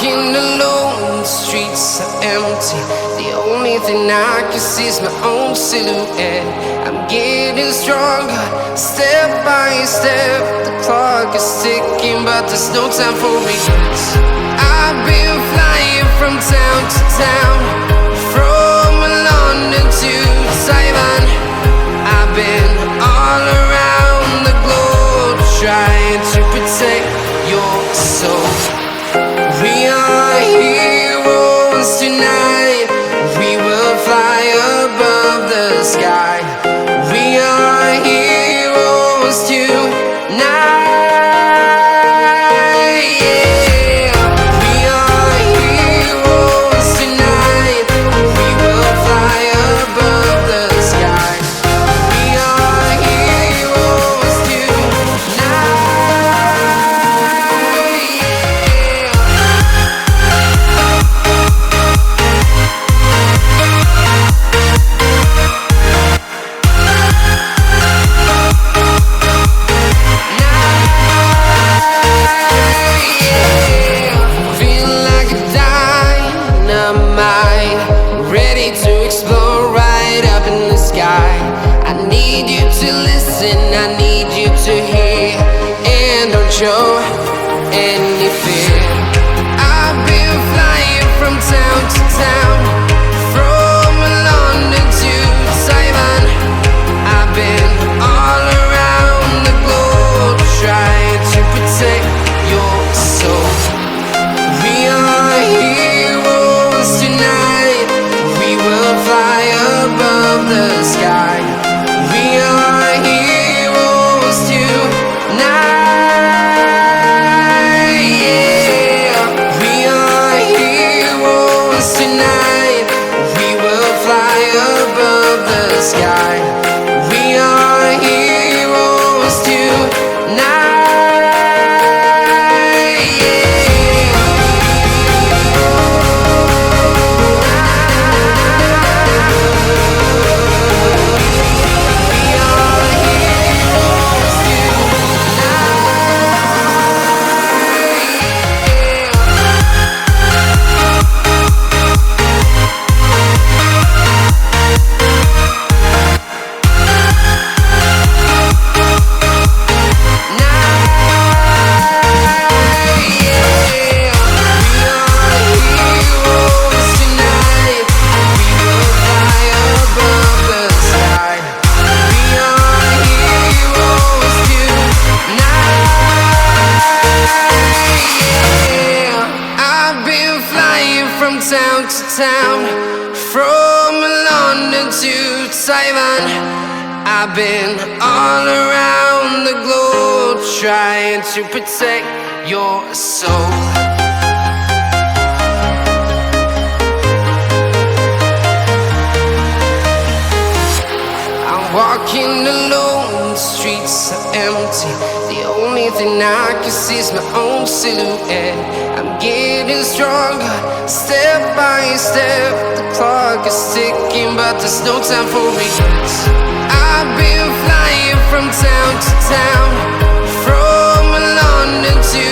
walking alone, the streets are empty. The only thing I can see is my own silhouette. I'm getting stronger, step by step. The clock is ticking, but there's no time for regrets. I've been flying from town to town, from London to Taiwan. I've been all around the globe, trying to protect your soul. We are heroes tonight. We will fly above the sky. We are heroes tonight. Yeah. We are heroes tonight. We will fly above the sky. We are heroes tonight. I need you to hear and don't show any fear. I've been flying from town to town, from London to Taiwan. I've been all around the globe, trying to protect your soul. We are heroes tonight. We will fly above the sky. We are heroes tonight. Yeah. We are heroes tonight. We will fly above the sky. We are heroes tonight. From town to town, from London to Taiwan. I've been all around the globe, trying to protect your soul. I'm walking alone, the streets are empty. The only thing I can see is my own silhouette. I'm getting stronger, step by step. The clock is ticking, but there's no time for regrets. I've been flying from town to town, from London to